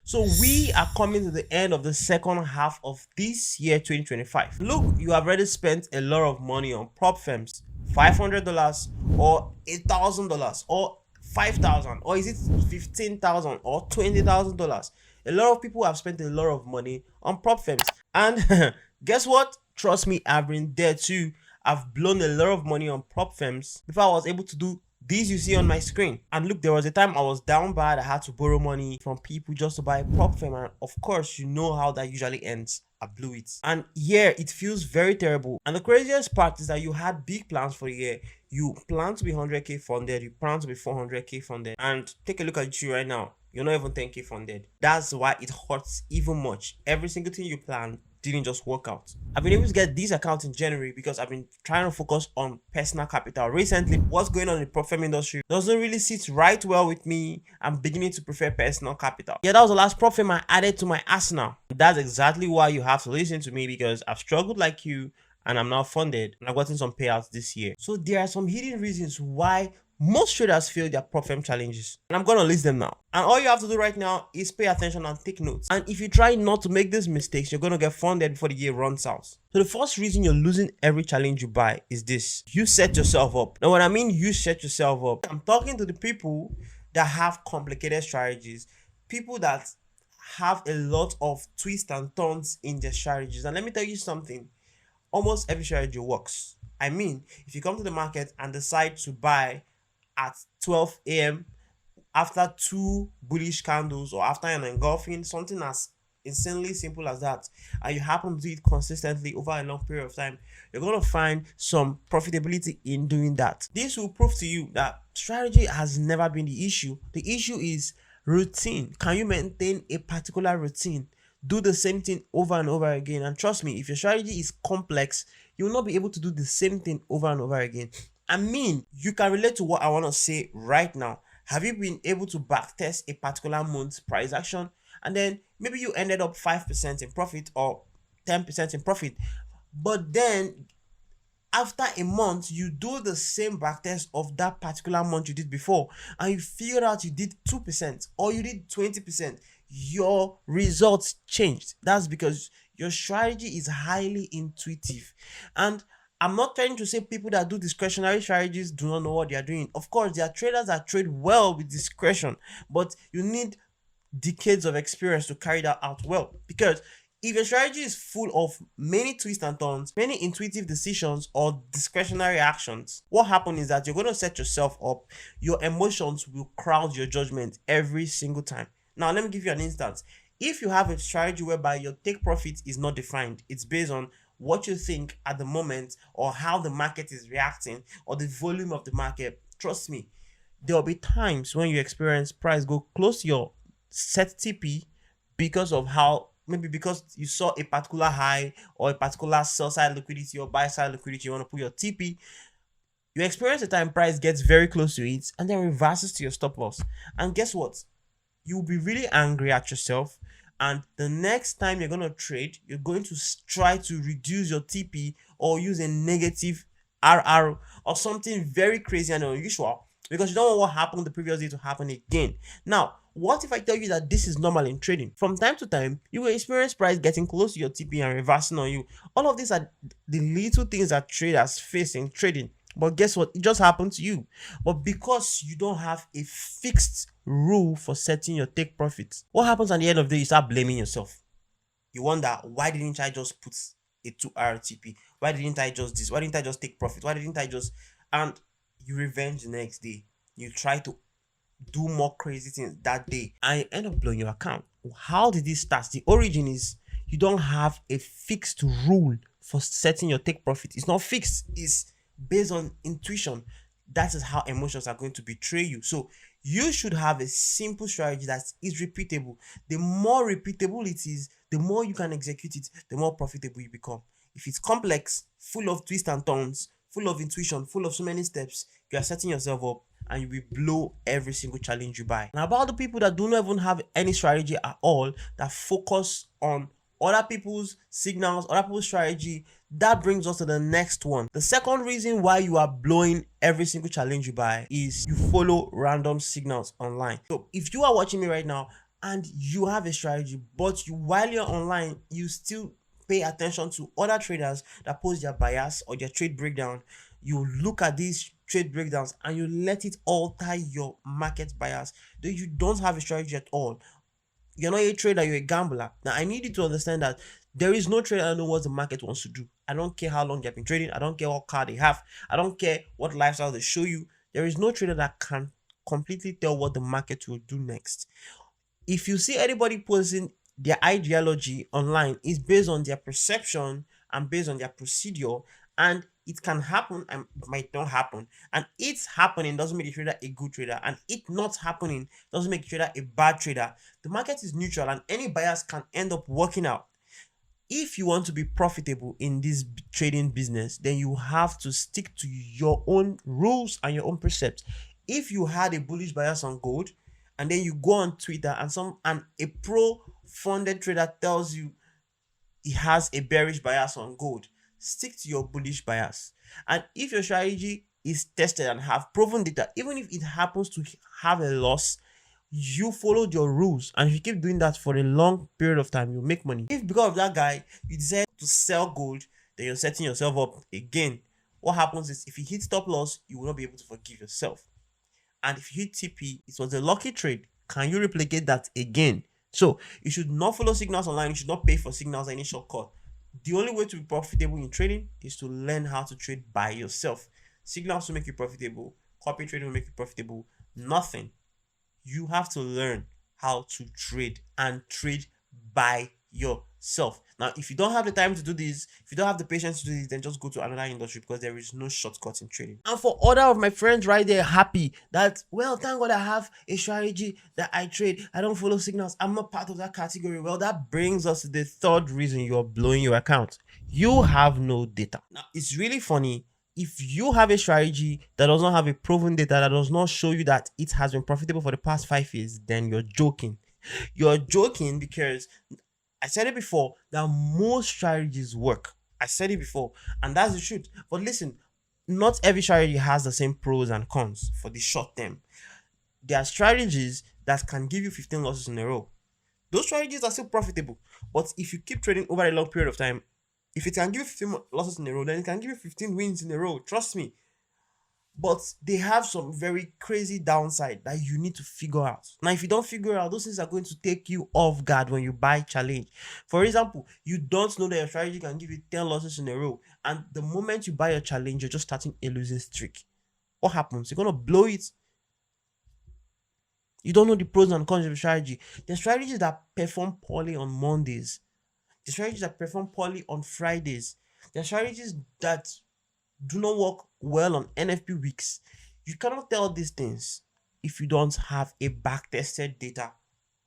So we are coming to the end of the second half of this year 2025. Look, you have already spent a lot of money on prop firms. $500 or $8,000 or 5,000, or is it 15,000 or $20,000? A lot of people have spent a lot of money on prop firms. And guess what? Trust me, I've been there too. I've blown a lot of money on prop firms before I was able to do these you see on my screen. And look, there was a time I was down bad. I had to borrow money from people just to buy a prop firm. And of course, you know how that usually ends. I blew it. And yeah, it feels very terrible. And the craziest part is that you had big plans for the year. You plan to be 100k funded. You plan to be 400k funded. And take a look at you right now. You're not even 10k funded. That's why it hurts even much. Every single thing you plan didn't just work out. I've been able to get these accounts in January because I've been trying to focus on personal capital. Recently, what's going on in the prop firm industry doesn't really sit right well with me. I'm beginning to prefer personal capital. Yeah, that was the last prop firm I added to my arsenal. That's exactly why you have to listen to me, because I've struggled like you and I'm now funded and I've gotten some payouts this year. So there are some hidden reasons why most traders fail their prop firm challenges, and I'm gonna list them now. And all you have to do right now is pay attention and take notes. And if you try not to make these mistakes, you're gonna get funded before the year runs out. So the first reason you're losing every challenge you buy is this: you set yourself up. Now, when I mean you set yourself up, I'm talking to the people that have complicated strategies, people that have a lot of twists and turns in their strategies. And let me tell you something: almost every strategy works. I mean, if you come to the market and decide to buy at 12 a.m. after two bullish candles, or after an engulfing, something as insanely simple as that, and you happen to do it consistently over a long period of time, you're going to find some profitability in doing that. This will prove to you that strategy has never been the issue. The issue is routine. Can you maintain a particular routine? Do the same thing over and over again. And trust me, if your strategy is complex, you will not be able to do the same thing over and over again. I mean, you can relate to what I want to say right now. Have you been able to backtest a particular month's price action, and then maybe you ended up 5% in profit or 10% in profit, but then after a month you do the same backtest of that particular month you did before, and you figured out you did 2% or you did 20%, your results changed? That's because your strategy is highly intuitive. And I'm not trying to say people that do discretionary strategies do not know what they are doing. Of course, there are traders that trade well with discretion, but you need decades of experience to carry that out well. Because if your strategy is full of many twists and turns, many intuitive decisions or discretionary actions, what happens is that you're going to set yourself up. Your emotions will crowd your judgment every single time. Now, let me give you an instance. If you have a strategy whereby your take profit is not defined, it's based on what you think at the moment, or how the market is reacting, or the volume of the market, trust me, there will be times when you experience price go close to your set TP because of how, maybe because you saw a particular high or a particular sell side liquidity or buy side liquidity, you want to put your TP. You experience the time price gets very close to it and then reverses to your stop loss. And guess what? You'll be really angry at yourself. And the next time you're going to trade, you're going to try to reduce your TP or use a negative RR or something very crazy and unusual, because you don't want what happened the previous day to happen again. Now, what if I tell you that this is normal in trading? From time to time, you will experience price getting close to your TP and reversing on you. All of these are the little things that traders face in trading. But guess what? It just happened to you. But because you don't have a fixed rule for setting your take profits, what happens at the end of the day? You start blaming yourself. You wonder, why didn't I just put a 2R TP? Why didn't I just this? Why didn't I just take profit? Why didn't I just... And you revenge the next day. You try to do more crazy things that day and you end up blowing your account. How did this start? The origin is you don't have a fixed rule for setting your take profit. It's not fixed. It's based on intuition. That is how emotions are going to betray you. So you should have a simple strategy that is repeatable. The more repeatable it is, the more you can execute it, the more profitable you become. If it's complex, full of twists and turns, full of intuition, full of so many steps, you are setting yourself up and you will blow every single challenge you buy. Now, about the people that do not even have any strategy at all, that focus on other people's signals, other people's strategy, that brings us to the next one. The second reason why you are blowing every single challenge you buy is you follow random signals online. So if you are watching me right now and you have a strategy, but while you're online, you still pay attention to other traders that post their bias or their trade breakdown. You look at these trade breakdowns and you let it alter your market bias. Then you don't have a strategy at all. You're not a trader, you're a gambler. Now, I need you to understand that there is no trader that knows what the market wants to do. I don't care how long they've been trading. I don't care what car they have. I don't care what lifestyle they show you. There is no trader that can completely tell what the market will do next. If you see anybody posting their ideology online, it's based on their perception and based on their procedure, and it can happen and it might not happen. And it's happening doesn't make the trader a good trader, and it not happening doesn't make the trader a bad trader. The market is neutral, and any bias can end up working out. If you want to be profitable in this trading business, then you have to stick to your own rules and your own precepts. If you had a bullish bias on gold, and then you go on Twitter and a pro funded trader tells you he has a bearish bias on gold, stick to your bullish bias. And if your strategy is tested and have proven data, even if it happens to have a loss, you followed your rules, and if you keep doing that for a long period of time, you'll make money. If because of that guy you decide to sell gold, then you're setting yourself up again. What happens is, if you hit stop loss, you will not be able to forgive yourself. And if you hit TP, it was a lucky trade. Can you replicate that again? So you should not follow signals online. You should not pay for signals any shortcut. The only way to be profitable in trading is to learn how to trade by yourself. Signals will make you profitable. Copy trading will make you profitable. Nothing. You have to learn how to trade and trade by yourself. Now, if you don't have the time to do this, if you don't have the patience to do this, then just go to another industry, because there is no shortcut in trading. And for other of my friends right there, happy that, well, thank God I have a strategy that I trade. I don't follow signals. I'm not part of that category. Well, that brings us to the third reason you're blowing your account. You have no data. Now, it's really funny. If you have a strategy that does not have a proven data, that does not show you that it has been profitable for the past 5 years, then you're joking. You're joking, because I said it before that most strategies work. I said it before, and that's the truth. But listen, not every strategy has the same pros and cons for the short term. There are strategies that can give you 15 losses in a row. Those strategies are still profitable, but if you keep trading over a long period of time, if it can give you 15 losses in a row, then it can give you 15 wins in a row. Trust me. But they have some very crazy downside that you need to figure out. Now, if you don't figure out, those things are going to take you off guard when you buy challenge. For example, you don't know that your strategy can give you 10 losses in a row, and the moment you buy a challenge, you're just starting a losing streak. What happens? You're gonna blow it. You don't know the pros and cons of your strategy. The strategies that perform poorly on Mondays, the strategies that perform poorly on Fridays, the strategies that do not work well on NFP weeks. You cannot tell these things if you don't have a back-tested data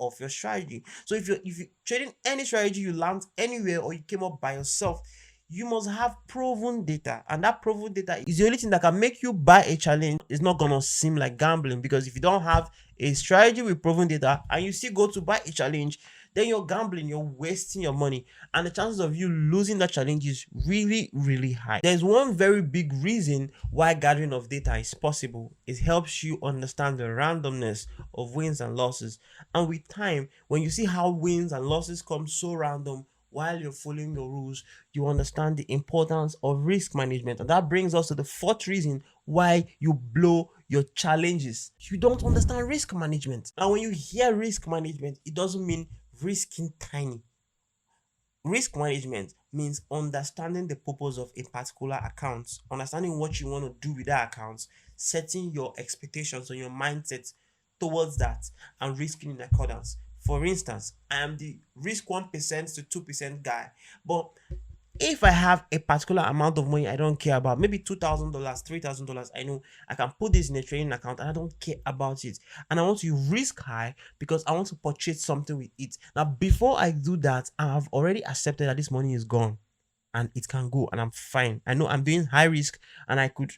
of your strategy. So if you're trading any strategy you learned anywhere or you came up by yourself, you must have proven data, and that proven data is the only thing that can make you buy a challenge. It's not gonna seem like gambling, because if you don't have a strategy with proven data and you still go to buy a challenge, then you're gambling, you're wasting your money, and the chances of you losing that challenge is really, really high. There's one very big reason why gathering of data is possible. It helps you understand the randomness of wins and losses, and with time, when you see how wins and losses come so random while you're following your rules, you understand the importance of risk management. And that brings us to the fourth reason why you blow your challenges. You don't understand risk management. Now, when you hear risk management, it doesn't mean risking tiny. Risk management means understanding the purpose of a particular account, understanding what you want to do with that account, setting your expectations or your mindset towards that, and risking in accordance. For instance, I am the risk 1% to 2% guy, but if I have a particular amount of money I don't care about, maybe $2,000, $3,000, I know I can put this in a trading account and I don't care about it. And I want to risk high because I want to purchase something with it. Now, before I do that, I have already accepted that this money is gone and it can go and I'm fine. I know I'm doing high risk and I could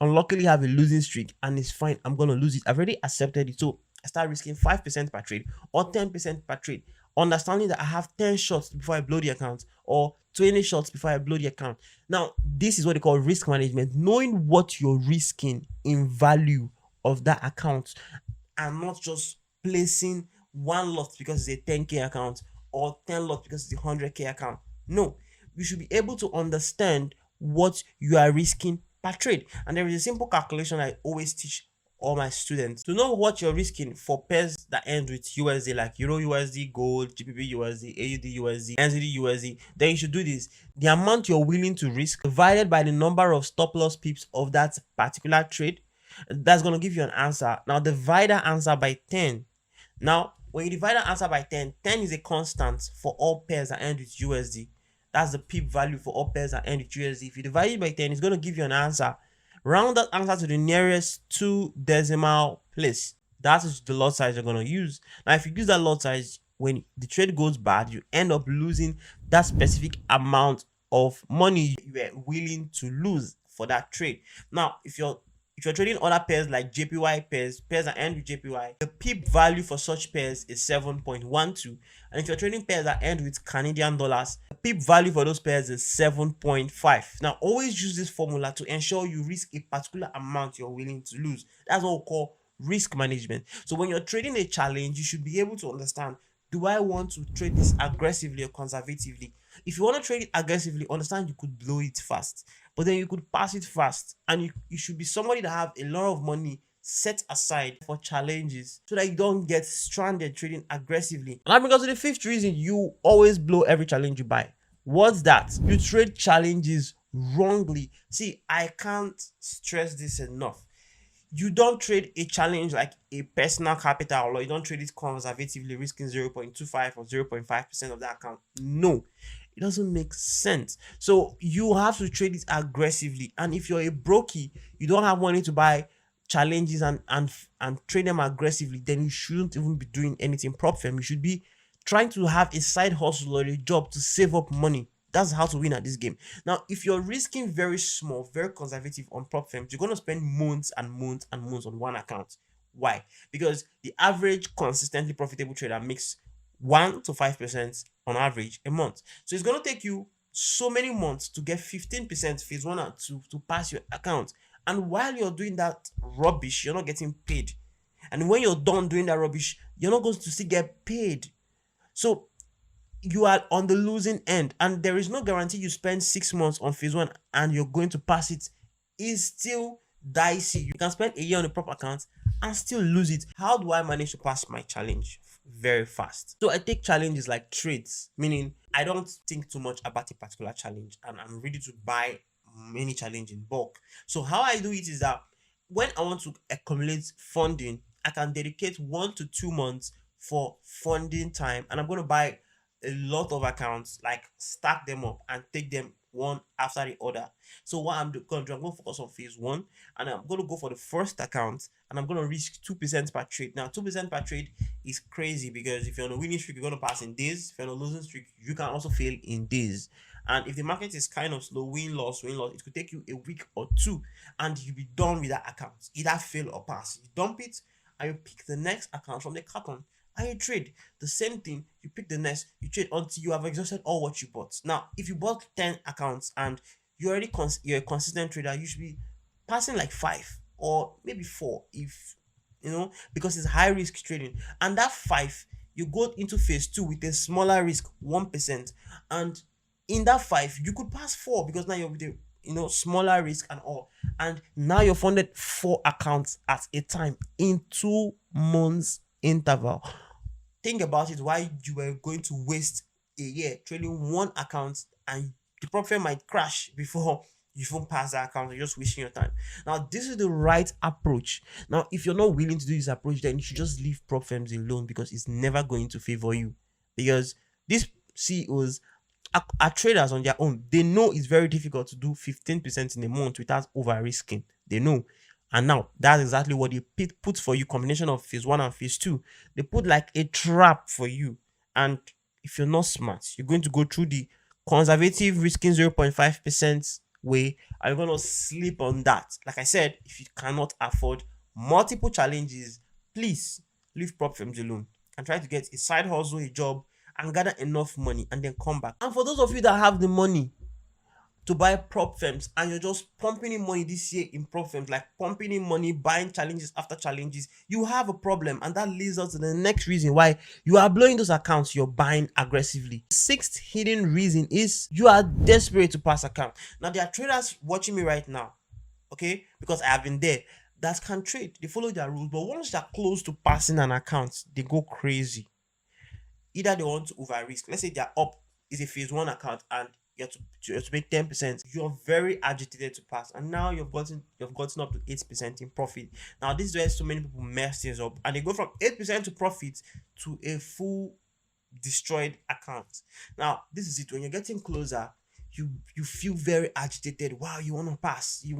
unluckily have a losing streak and it's fine. I'm going to lose it. I've already accepted it. So I start risking 5% per trade or 10% per trade, understanding that I have 10 shots before I blow the account or 20 shots before I blow the account. Now, this is what they call risk management, knowing what you're risking in value of that account and not just placing one lot because it's a 10K account or 10 lots because it's a 100K account. No, you should be able to understand what you are risking per trade. And there is a simple calculation I always teach all my students to know what you're risking for pairs that end with USD, like Euro USD, Gold, GBP USD, AUD USD, NZD USD. Then you should do this: the amount you're willing to risk divided by the number of stop loss pips of that particular trade. That's going to give you an answer. Now divide that answer by 10. Now when you divide that answer by 10, 10 is a constant for all pairs that end with USD. That's the pip value for all pairs that end with USD. If you divide it by 10, it's going to give you an answer. Round that answer to the nearest 2 decimal place. That is the lot size you're going to use. Now, if you use that lot size, when the trade goes bad, you end up losing that specific amount of money you were willing to lose for that trade. Now, if you're trading other pairs like JPY pairs that end with JPY, the pip value for such pairs is 7.12. And if you're trading pairs that end with Canadian dollars, the pip value for those pairs is 7.5. Now, always use this formula to ensure you risk a particular amount you're willing to lose. That's what we call risk management. So when you're trading a challenge, you should be able to understand, do I want to trade this aggressively or conservatively? If you want to trade it aggressively, understand you could blow it fast, but then you could pass it fast. And you should be somebody that have a lot of money set aside for challenges so that you don't get stranded trading aggressively. And that brings us to the fifth reason you always blow every challenge you buy. What's that? You trade challenges wrongly. See, I can't stress this enough. You don't trade a challenge like a personal capital, or you don't trade it conservatively, risking 0.25 or 0.5% of that account. No, it doesn't make sense. So you have to trade it aggressively. And if you're a brokey, you don't have money to buy challenges and trade them aggressively, then you shouldn't even be doing anything prop firm. You should be trying to have a side hustle or a job to save up money. That's how to win at this game. Now, if you're risking very small, very conservative on prop firms, you're going to spend months and months and months on one account. Why? Because the average consistently profitable trader makes 1 to 5% on average a month. So it's going to take you so many months to get 15% phase 1 and 2 to pass your account. And while you're doing that rubbish, you're not getting paid. And when you're done doing that rubbish, you're not going to still get paid. So you are on the losing end, and there is no guarantee you spend 6 months on phase 1 and you're going to pass it. It's still dicey. You can spend a year on a prop account and still lose it. How do I manage to pass my challenge very fast? So I take challenges like trades, meaning I don't think too much about a particular challenge and I'm ready to buy many challenge in bulk. So how I do it is that when I want to accumulate funding, I can dedicate 1 to 2 months for funding time, and I'm going to buy a lot of accounts, like stack them up and take them one after the other. So what I'm going to do, I'm going to focus on phase 1, and I'm going to go for the first account, and I'm going to risk 2% per trade. Now 2% per trade is crazy, because if you're on a winning streak, you're going to pass in days. If you're on a losing streak, you can also fail in days. And if the market is kind of slow, win loss, it could take you a week or 2 and you'll be done with that account, either fail or pass. You dump it and you pick the next account from the carton and you trade. The same thing, you pick the next, you trade until you have exhausted all what you bought. Now, if you bought 10 accounts and you're already you're a consistent trader, you should be passing like 5 or maybe 4, if because it's high risk trading. And that 5, you go into phase 2 with a smaller risk, 1%, and in that 5 you could pass 4, because now you're with a smaller risk and all, and now you're funded 4 accounts at a time in 2 months interval. Think about it. Why you were going to waste a year trading one account, and the prop firm might crash before you even pass that account. You're just wasting your time. Now, this is the right approach. Now, if you're not willing to do this approach, then you should just leave prop firms alone, because it's never going to favor you. Because these CEOs are traders on their own. They know it's very difficult to do 15% in a month without over risking. They know. And now that's exactly what they put for you. Combination of phase 1 and phase 2. They put like a trap for you. And if you're not smart, you're going to go through the conservative risking 0.5% way, and you're going to sleep on that. Like I said, if you cannot afford multiple challenges, please leave prop firms alone and try to get a side hustle, a job, and gather enough money and then come back. And for those of you that have the money to buy prop firms and you're just pumping in money this year in prop firms, like pumping in money, buying challenges after challenges, you have a problem. And that leads us to the next reason why you are blowing those accounts you're buying aggressively. Sixth hidden reason is you are desperate to pass account. Now, there are traders watching me right now, okay, because I have been there, that can trade. They follow their rules, but once they're close to passing an account, they go crazy. Either they want to over risk. Let's say they're up, is a phase one account, and you have to make 10%. You're very agitated to pass, and now you've gotten up to 8% in profit. Now this is where so many people mess things up, and they go from 8% to profit to a full destroyed account. Now this is it. When you're getting closer, you feel very agitated. Wow, you want to pass, you're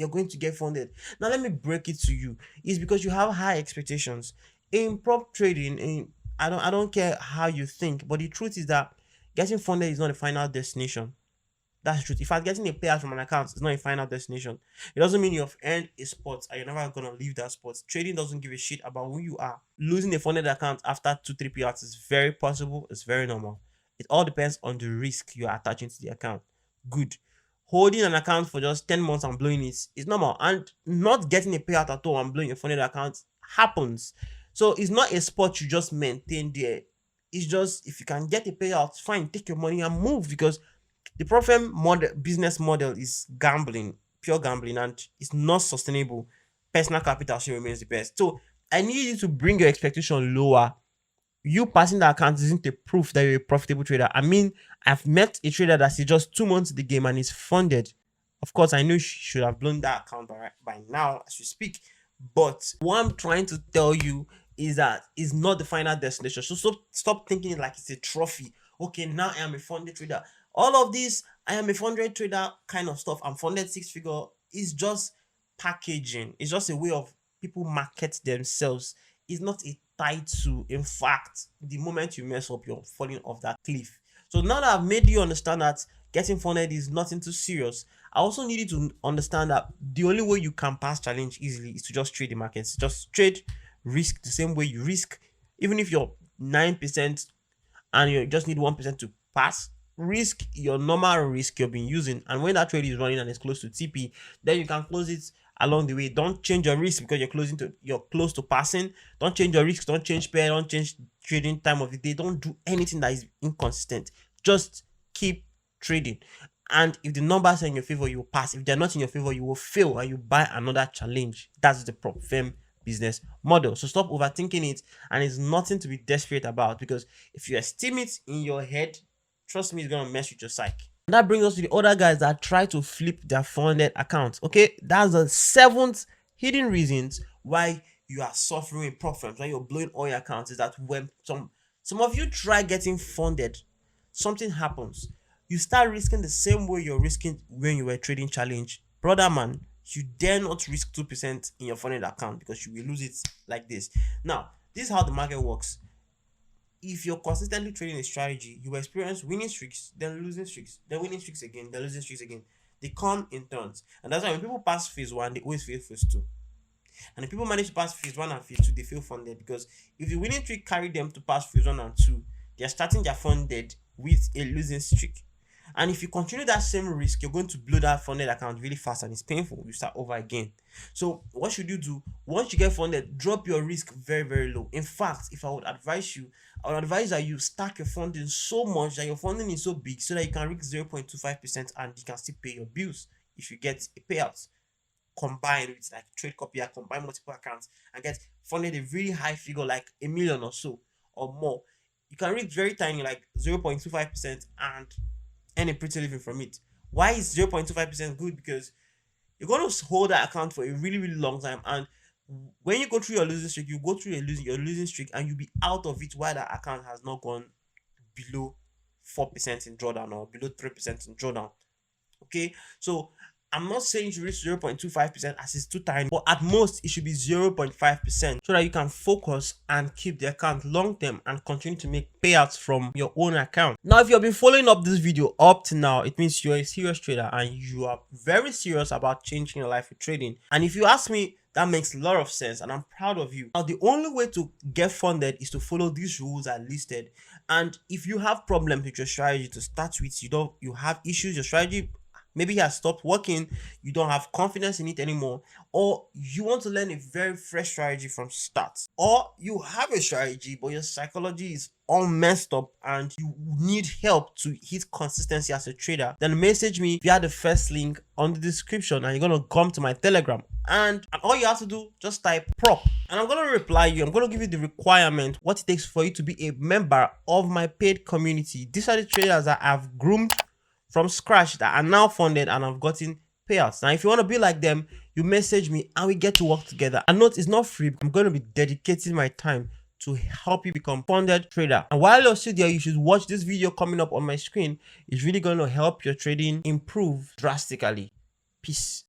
going to get funded. Now let me break it to you. It's because you have high expectations in prop trading. I don't care how you think, but the truth is that getting funded is not a final destination. That's the truth. In fact, getting a payout from an account is not a final destination. It doesn't mean you've earned a spot and you're never gonna leave that spot. Trading doesn't give a shit about who you are. Losing a funded account after 2-3 payouts is very possible. It's very normal. It all depends on the risk you are attaching to the account. Good. Holding an account for just 10 months and blowing it is normal, and not getting a payout at all and blowing a funded account happens. So it's not a spot you just maintain there. It's just, if you can get a payout, fine, take your money and move, because the profit model, business model, is gambling, pure gambling, and it's not sustainable. Personal capital still remains the best. So I need you to bring your expectation lower. You passing the account isn't a proof that you're a profitable trader. I mean, I've met a trader that's just 2 months in the game and is funded. Of course, I know you should have blown that account by now as we speak. But what I'm trying to tell you is that it's not the final destination. So stop thinking like it's a trophy. Okay, now I am a funded trader. All of this, I am a funded trader kind of stuff, I'm funded 6-figure, is just packaging. It's just a way of people market themselves. It's not a title. In fact, the moment you mess up, you're falling off that cliff. So now that I've made you understand that getting funded is nothing too serious, I also need you to understand that the only way you can pass challenge easily is to just trade the markets. Just trade, risk the same way you risk. Even if you're 9% and you just need 1% to pass, risk your normal risk you've been using, and when that trade is running and it's close to TP, then you can close it along the way. Don't change your risk because you're close to passing. Don't change your risk, don't change pair, don't change trading time of the day, don't do anything that is inconsistent. Just keep trading, and if the numbers are in your favor, you will pass. If they're not in your favor, you will fail and you buy another challenge. That's the prop firm business model. So stop overthinking it, and it's nothing to be desperate about, because if you esteem it in your head, trust me, it's gonna mess with your psyche. And that brings us to the other guys that try to flip their funded accounts. Okay, that's the 7th hidden reasons why you are suffering in prop firms, why you're blowing all your accounts, is that when some of you try getting funded, something happens. You start risking the same way you're risking when you were trading challenge. Brother man, you dare not risk 2% in your funded account, because you will lose it like this. Now, this is how the market works. If you're consistently trading a strategy, you will experience winning streaks, then losing streaks, then winning streaks again, then losing streaks again. They come in turns. And that's why when people pass phase 1, they always fail phase 2. And if people manage to pass phase 1 and phase 2, they feel funded, because if the winning streak carried them to pass phase 1 and 2, they're starting their funded with a losing streak. And if you continue that same risk, you're going to blow that funded account really fast, and it's painful. You start over again. So what should you do? Once you get funded, drop your risk very, very low. In fact, if I would advise you, I would advise that you stack your funding so much that your funding is so big, so that you can risk 0.25% and you can still pay your bills if you get a payout. Combine with like trade copier, combine multiple accounts and get funded a really high figure, like $1 million or so or more. You can risk very tiny, like 0.25%, and earn a pretty living from it. Why is 0.25% good? Because you're going to hold that account for a really, really long time, and when you go through your losing streak, you go through your losing streak, and you'll be out of it while that account has not gone below 4% in drawdown or below 3% in drawdown. Okay, so I'm not saying you should reach 0.25% as it's too tiny, but at most it should be 0.5%, so that you can focus and keep the account long term and continue to make payouts from your own account. Now, if you've been following up this video up to now, it means you're a serious trader and you are very serious about changing your life with trading. And if you ask me, that makes a lot of sense, and I'm proud of you. Now, the only way to get funded is to follow these rules are listed. And if you have problems with your strategy to start with, you have issues, your strategy Maybe it has stopped working, you don't have confidence in it anymore, or you want to learn a very fresh strategy from start, or you have a strategy but your psychology is all messed up and you need help to hit consistency as a trader, then message me via the first link on the description and you're gonna come to my Telegram, and all you have to do, just type prop and I'm gonna reply you. I'm gonna give you the requirement, what it takes for you to be a member of my paid community. These are the traders that I've groomed from scratch that are now funded and I've gotten payouts. Now if you want to be like them, you message me and we get to work together. And note, it's not free. I'm going to be dedicating my time to help you become funded trader. And while you're still there, you should watch this video coming up on my screen. It's really going to help your trading improve drastically. Peace.